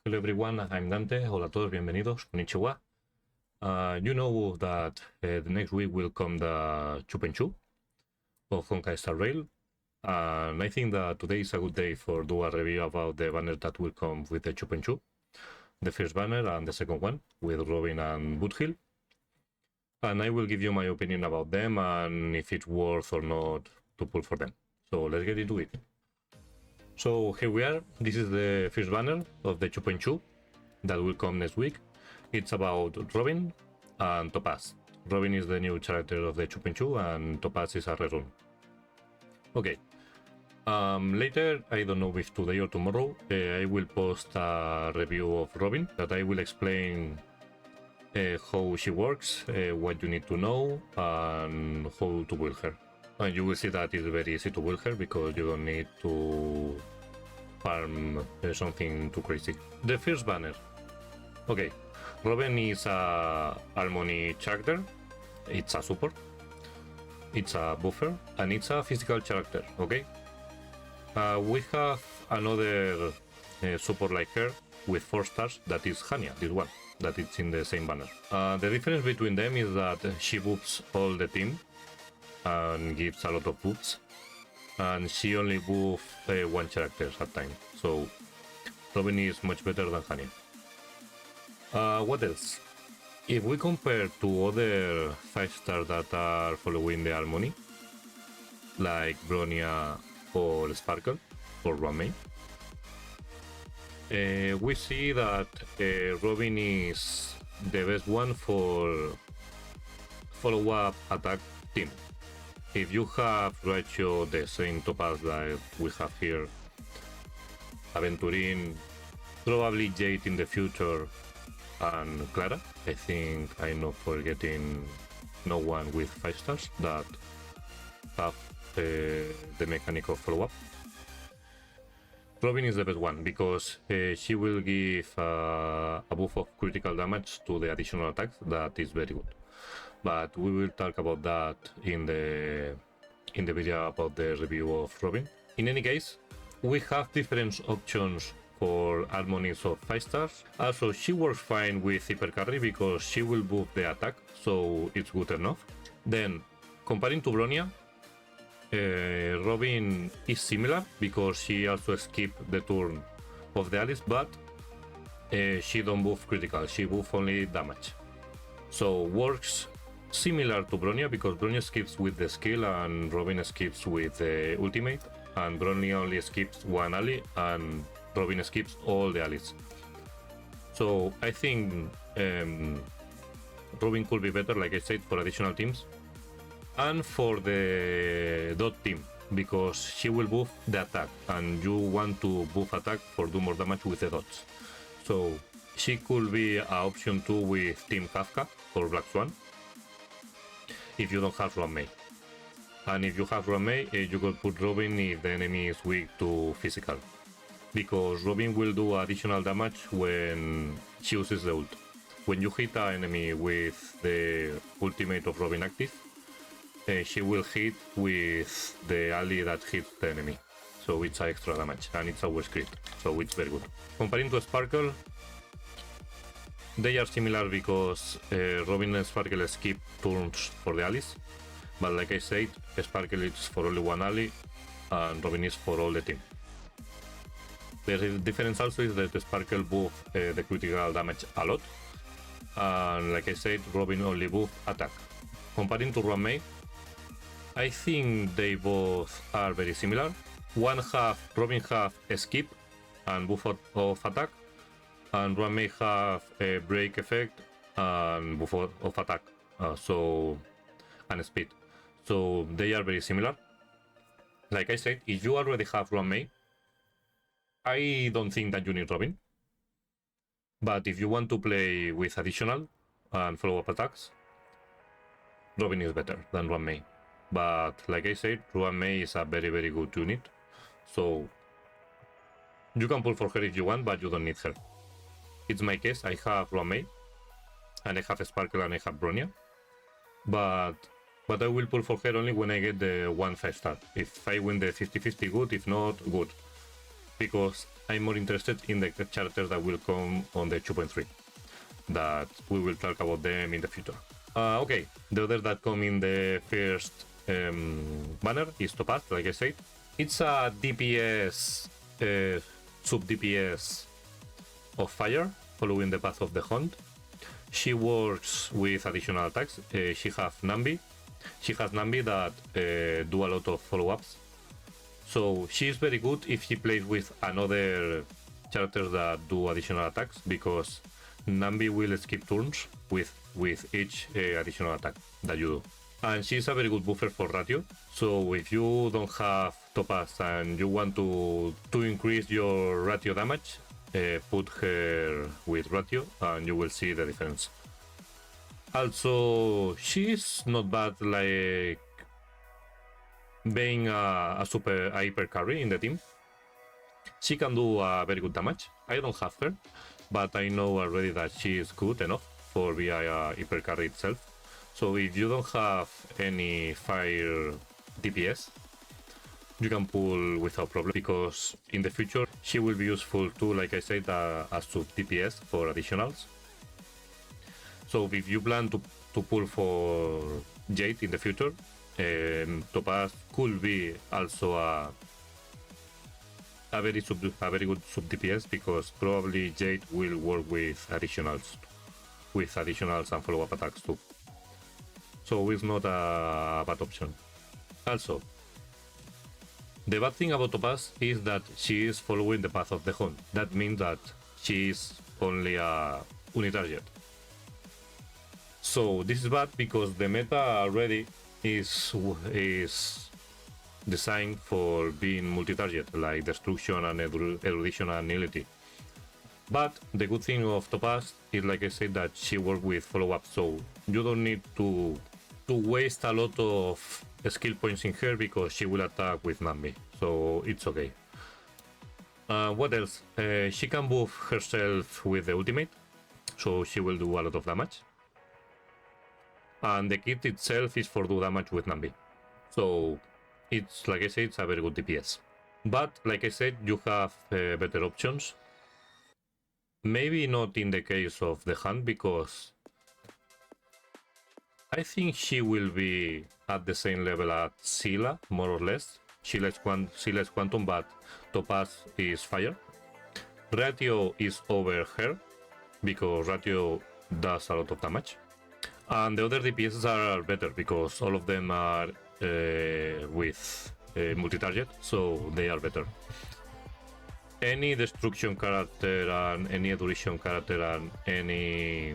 Hello everyone, I'm Dante. Hola a todos, bienvenidos. Konnichiwa. You know that the next week will come the 2.2 of Honkai Star Rail, and I think that today is a good day for do a review about the banner that will come with the 2.2, the first banner and the second one with Robin and BOOTHILL, and I will give you my opinion about them and if it's worth or not to pull for them. So let's get into it. So here we are. This is the first banner of the 2.2 that will come next week. It's about Robin and TOPAZ. Robin is the new character of the 2.2 and TOPAZ is a rerun. Okay. Later, I don't know if today or tomorrow, I will post a review of Robin that I will explain how she works, what you need to know, and how to build her. And you will see that it's very easy to build her because you don't need to farm something too crazy. The first banner. Okay, Robin is a Harmony character. It's a support. It's a buffer and it's a physical character. Okay. We have another support like her with 4 stars. That is HANYA. This one that is in the same banner. The difference between them is that she buffs all the team and gives a lot of buffs, and she only buffs one character at a time. So Robin is much better than HANYA. What else? If we compare to other 5 stars that are following the Harmony, like Bronya or Sparkle or Ruan, we see that Robin is the best one for follow-up attack team. If you have ratio the same Topaz that we have here, Aventurin, probably Jade in the future, and Clara, I think I'm not forgetting no one with 5 stars that have the mechanic of follow-up. Robin is the best one because she will give a buff of critical damage to the additional attacks. That is very good. But we will talk about that in the video about the review of Robin. In any case, we have different options for harmonies of 5 stars. Also, she works fine with hyper carry because she will buff the attack, so it's good enough. Then, comparing to Bronya, Robin is similar because she also skips the turn of the Alice, but she don't buff critical, she buff only damage. So works similar to Bronya because Bronya skips with the skill and Robin skips with the ultimate, and Bronya only skips one ally and Robin skips all the allies. So I think Robin could be better, like I said, for additional teams and for the dot team because she will buff the attack and you want to buff attack for do more damage with the dots. So she could be an option too with Team Kafka or Black Swan if you don't have Ruan. And if you have Ruan, you could put Robin if the enemy is weak to physical, because Robin will do additional damage when she uses the ult. When you hit an enemy with the ultimate of Robin active, she will hit with the ally that hits the enemy. So it's extra damage and it's always crit, so it's very good. Comparing to Sparkle, they are similar because Robin and Sparkle skip turns for the allies, but like I said, Sparkle is for only one ally and Robin is for all the team. The difference also is that Sparkle buff the critical damage a lot, and like I said, Robin only buff attack. Comparing to Ruan, I think they both are very similar. Robin have a skip and buff of attack, and Ruan have a break effect and buff of attack, and speed. So they are very similar. Like I said, if you already have Ruan, I don't think that you need Robin. But if you want to play with additional and follow-up attacks, Robin is better than Ruan. But like I said, Ruan is a very, very good unit. So you can pull for her if you want, but you don't need her. It's my case. I have Ruan and I have Sparkle and I have Bronya. But I will pull for her only when I get the 1 5 star. If I win the 50-50, good. If not, good. because I'm more interested in the characters that will come on the 2.3. That we will talk about them in the future. Okay, the other that come in the first banner is TOPAZ, like I said. It's a DPS, sub-DPS of fire, following the path of the hunt. She works with additional attacks. She has Nambi. She has Nambi that do a lot of follow-ups. So she's very good if she plays with another characters that do additional attacks, because Nambi will skip turns with each additional attack that you do. And she's a very good buffer for ratio. So if you don't have TOPAZ and you want to increase your ratio damage, put her with ratio and you will see the difference. Also, she's not bad like being a hyper carry in the team. She can do a very good damage. I don't have her, but I know already that she is good enough for being a hyper carry itself. So if you don't have any fire DPS, you can pull without problem, because in the future she will be useful too, like I said, as sub DPS for additionals. So if you plan to pull for Jade in the future, TOPAZ could be also a very good sub DPS, because probably Jade will work with additionals and follow-up attacks too. So it's not a bad option. Also, the bad thing about TOPAZ is that she is following the path of the hunt. That means that she is only a unitarget. So this is bad because the meta already is designed for being multi-target, like destruction and erudition and nihility. But the good thing of TOPAZ is, like I said, that she works with follow-up, so you don't need to waste a lot of skill points in her, because she will attack with Nambi, so it's okay. What else? She can buff herself with the ultimate, so she will do a lot of damage. And the kit itself is for do damage with Nambi. So it's, like I said, it's a very good DPS. But like I said, you have better options. Maybe not in the case of the hunt, because I think she will be at the same level as Scylla, more or less. Scylla is Quantum, but TOPAZ is Fire. Ratio is over her, because Ratio does a lot of damage. And the other DPSs are better, because all of them are with multi-target, so they are better. Any destruction character and any duration character and any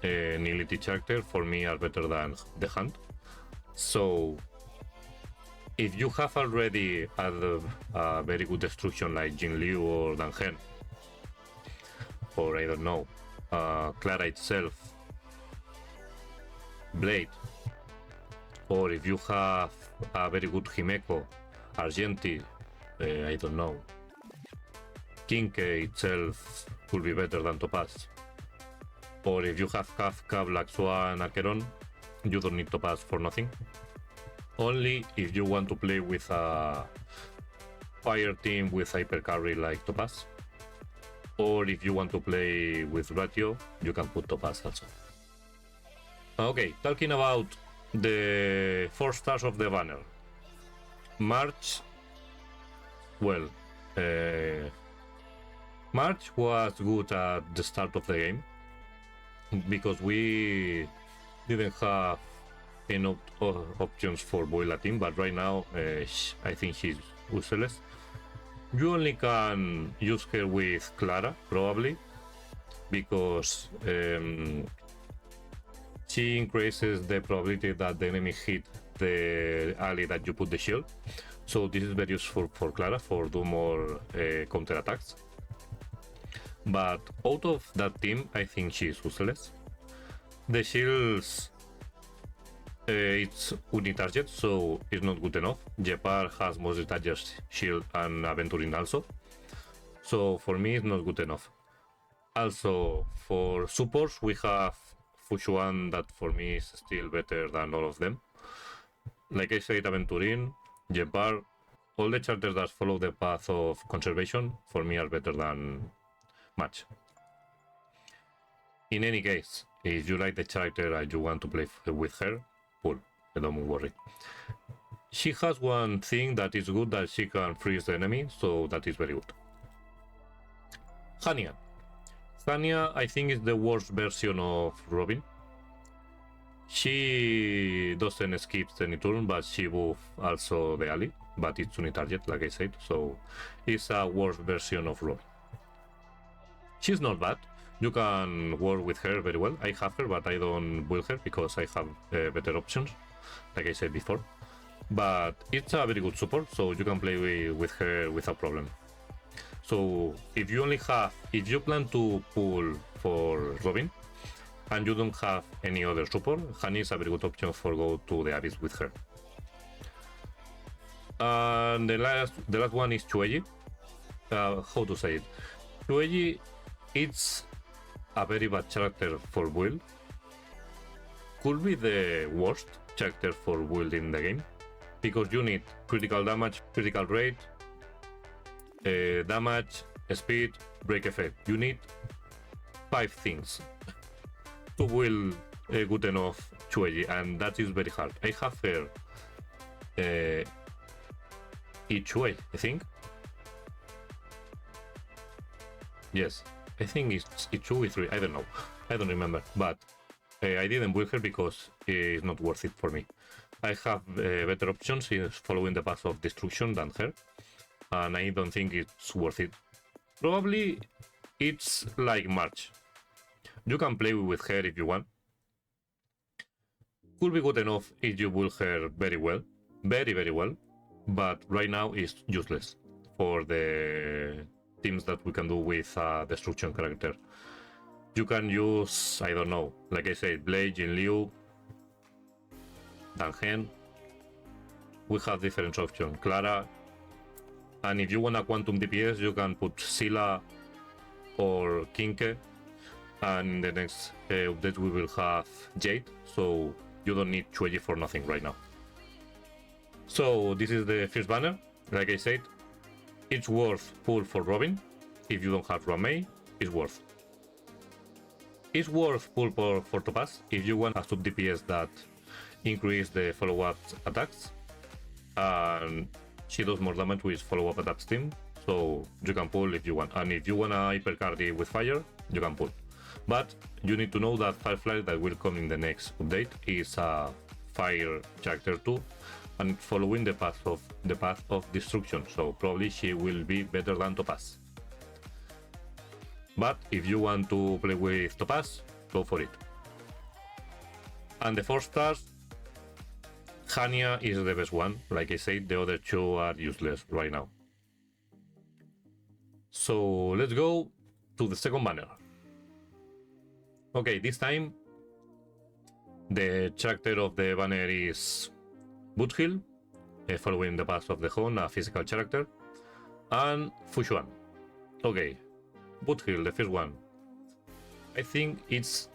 nihility character for me are better than the hunt. So if you have already a very good destruction like Jin Liu or Dan Hen, or I don't know, Clara itself, Blade, or if you have a very good Himeko, Argenti, I don't know, Kinkei itself could be better than TOPAZ. Or if you have Kafka, Black Swan, Acheron, you don't need TOPAZ for nothing. Only if you want to play with a fire team with hyper carry like TOPAZ. Or if you want to play with Ratio, you can put TOPAZ also. Okay, talking about the 4 stars of the banner. March, well, March was good at the start of the game, because we didn't have enough options for Boila team, but right now I think she's useless. You only can use her with Clara, probably, because she increases the probability that the enemy hit the ally that you put the shield. So this is very useful for Clara for do more counter attacks. But out of that team, I think she's useless. The shields, it's unitarget, so it's not good enough. Jepar has multi-target shield and Aventurin also. So for me, it's not good enough. Also, for supports, we have Fushuan that for me is still better than all of them. Like I said, Aventurin, Jepar, all the characters that follow the path of conservation for me are better than match. In any case, if you like the character and you want to play with her, cool, don't worry. She has one thing that is good, that she can freeze the enemy, so that is very good. HANYA. HANYA, I think, is the worst version of Robin. She doesn't skip any turn, but she buffs also the ally, but it's unitarget, like I said, so it's a worse version of Robin. She's not bad. You can work with her very well. I have her, but I don't build her because I have better options, like I said before. But it's a very good support, so you can play with her without problem. So if you plan to pull for Robin and you don't have any other support, HANYA is a very good option for go to the Abyss with her. And the last one is XUEYI. How to say it? XUEYI, it's a very bad character for build. Could be the worst character for build in the game, because you need critical damage, critical rate, damage, speed, break effect. You need 5 things to build a good enough XUEYI, and that is very hard. I have her each way, I think. Yes, I think it's 2 or 3, I don't know, I don't remember, but I didn't build her because it's not worth it for me. I have better options in following the path of destruction than her, and I don't think it's worth it. Probably it's like March. You can play with her if you want. Could be good enough if you build her very well, very well, but right now it's useless for the teams that we can do with a destruction character. You can use, I don't know, like I said, Blade, Jin Liu, Dan Hen. We have different options, Clara, and if you want a quantum DPS, you can put Scylla or Kinke, and in the next update we will have Jade, so you don't need XUEYI for nothing right now. So this is the first banner. Like I said, it's worth pull for Robin. If you don't have Romay, it's worth. It's worth pull for TOPAZ if you want a sub DPS that increase the follow-up attacks, and she does more damage with follow-up attacks team, so you can pull if you want. And if you want a hyper carry with fire, you can pull. But you need to know that Firefly that will come in the next update is a fire character too, and following the path of destruction, so probably she will be better than TOPAZ. But if you want to play with TOPAZ, go for it. And the 4 stars, HANYA is the best one. Like I said, the other 2 are useless right now. So let's go to the second banner. Okay, this time the character of the banner is BOOTHILL, following the path of the Hon, a physical character, and Fushuan. Okay, BOOTHILL, the first one. I think it's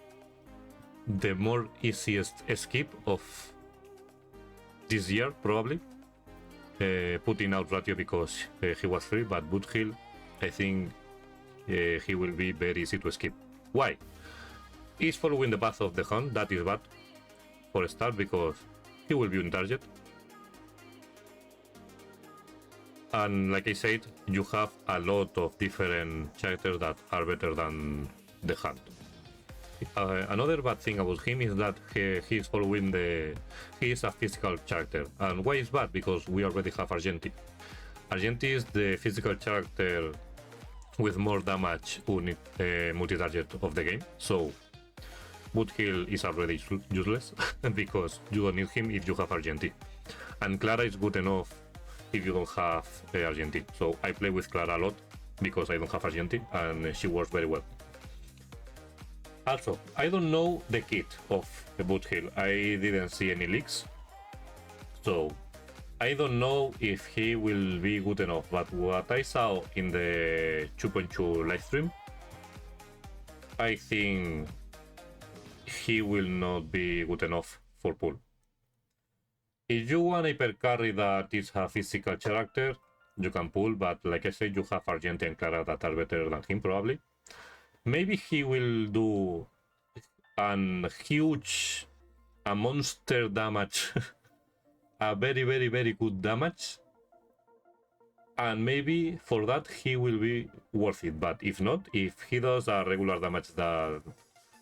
the more easiest skip of this year, probably. Putting out Ratio because he was free, but BOOTHILL, I think he will be very easy to skip. Why? He's following the path of the Hon, that is bad for a start because he will be on target. And like I said, you have a lot of different characters that are better than the Hunt. Another bad thing about him is that he is a physical character. And why is bad? Because we already have Argenti. Argenti is the physical character with more damage multi-target of the game. So BOOTHILL is already useless because you don't need him if you have Argenti. And Clara is good enough if you don't have Argenti. So I play with Clara a lot because I don't have Argenti and she works very well. Also, I don't know the kit of BOOTHILL. I didn't see any leaks. So I don't know if he will be good enough, but what I saw in the 2.2 live stream, I think he will not be good enough for pull. If you want a per carry that is a physical character, you can pull, but like I said, you have Argenti and Clara that are better than him, probably. Maybe he will do a monster damage, a very good damage, and maybe for that he will be worth it. But if not, if he does a regular damage that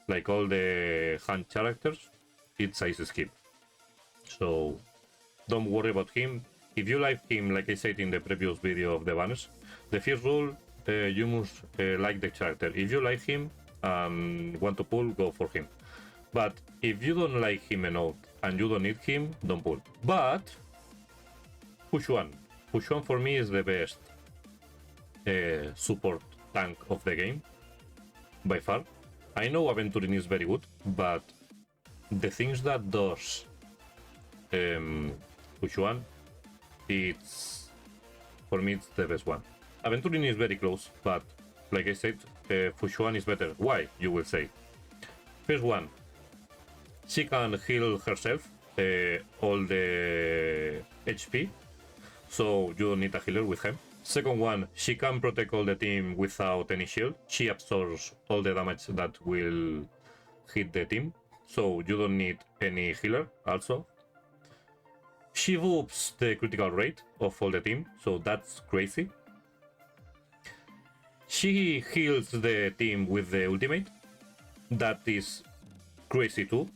like all the hand characters, it's a skip. So don't worry about him. If you like him, like I said in the previous video of the banners, the first rule, you must like the character. If you like him and want to pull, go for him. But if you don't like him enough and you don't need him, don't pull. But push one. Push one for me is the best support tank of the game, by far. I know Aventurin is very good, but the things that does push one, it's, for me, it's the best one. Aventurin is very close, but like I said, push one is better. Why, you will say? First one, she can heal herself all the HP, so you don't need a healer with him. Second one, she can protect all the team without any shield. She absorbs all the damage that will hit the team, so you don't need any healer also. She boosts the critical rate of all the team, so that's crazy. She heals the team with the ultimate, that is crazy too.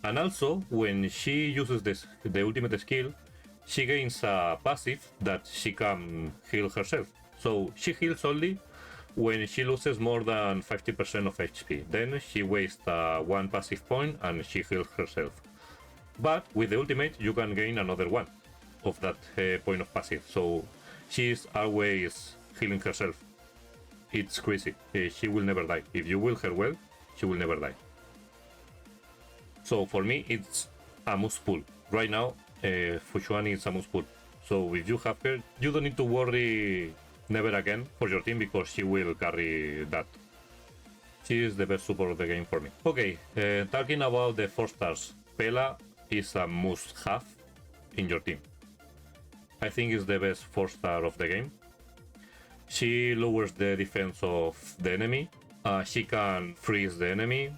And also, when she uses the ultimate skill, she gains a passive that she can heal herself. So she heals only when she loses more than 50% of HP. Then she wastes one passive point and she heals herself. But with the ultimate, you can gain another one of that point of passive. So she's always healing herself. It's crazy. She will never die. If you will her well, she will never die. So for me, it's a must pull. Right now, Fushuan is a must pull. So if you have her, you don't need to worry never again for your team because she will carry that. She is the best support of the game for me. Okay, talking about the 4 stars, PELA is a must-have in your team. I think it's the best 4 star of the game. She lowers the defense of the enemy. She can freeze the enemy.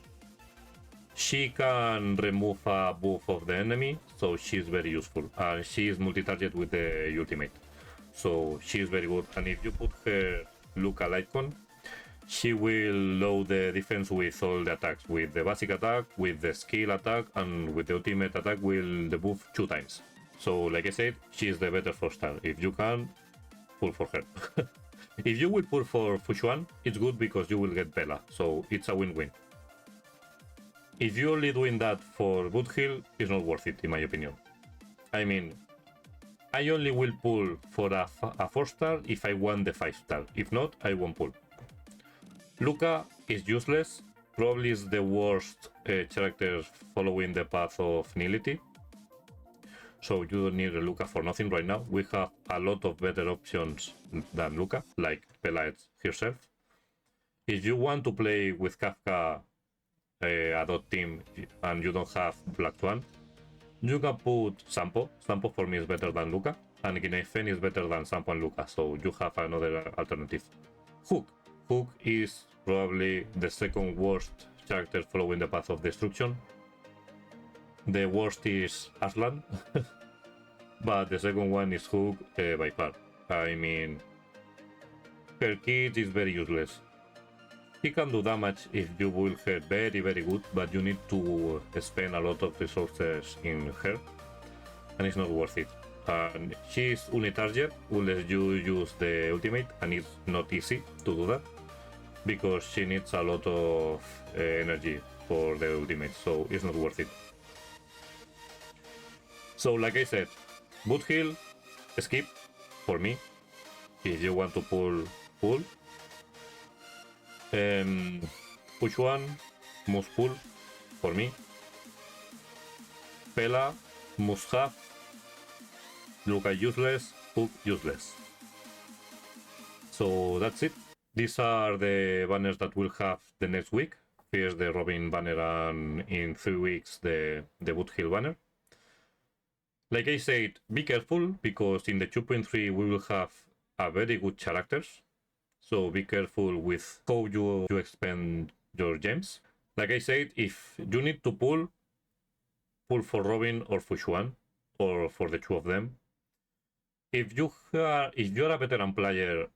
She can remove a buff of the enemy, so she's very useful. And she is multi-target with the ultimate, so she is very good. And if you put her LUKA Lightcon, she will load the defense with all the attacks, with the basic attack, with the skill attack, and with the ultimate attack will debuff 2 times. So like I said, she is the better 4 star. If you can, pull for her. If you will pull for Fushuan, it's good because you will get PELA, so it's a win-win. If you're only doing that for BOOTHILL, it's not worth it, in my opinion. I mean, I only will pull for a 4 star if I want the 5 star. If not, I won't pull. LUKA is useless. Probably is the worst character following the path of Nihility. So you don't need a LUKA for nothing right now. We have a lot of better options than LUKA, like PELA herself. If you want to play with Kafka a dot team and you don't have Black Swan, you can put Sampo. Sampo for me is better than LUKA, and Gineifen is better than Sampo and LUKA, so you have another alternative. Hook. Hook is probably the second worst character following the path of destruction. The worst is Aslan, but the second one is Hook by far. I mean, her kit is very useless. He can do damage if you build her very good, but you need to spend a lot of resources in her, and it's not worth it. And she's uni-target unless you use the ultimate, and it's not easy to do that because she needs a lot of energy for the ultimate, so it's not worth it. So like I said, BOOTHILL, skip for me. If you want to pull, pull. Push one, must pull for me. PELA, must have. LUKA useless, Hook useless. So that's it. These are the banners that we'll have the next week. First the Robin banner and in 3 weeks the BOOTHILL banner. Like I said, be careful, because in the 2.3 we will have a very good characters. So be careful with how you expend your gems. Like I said, if you need to pull for Robin or for XUAN, or for the two of them. If you're a veteran player,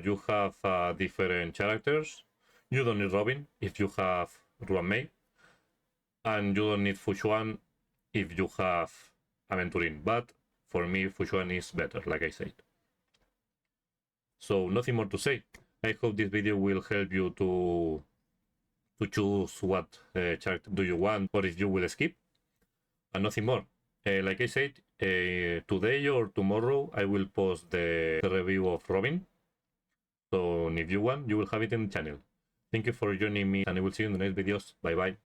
you have different characters, you don't need Robin if you have Ruan Mei, and you don't need XUAN if you have Aventurin. But for me, XUAN is better, like I said. So nothing more to say. I hope this video will help you to choose what character do you want, or if you will skip, and nothing more. Like I said, today or tomorrow I will post the review of Robin. So if you want, you will have it in the channel. Thank you for joining me, and I will see you in the next videos. Bye bye.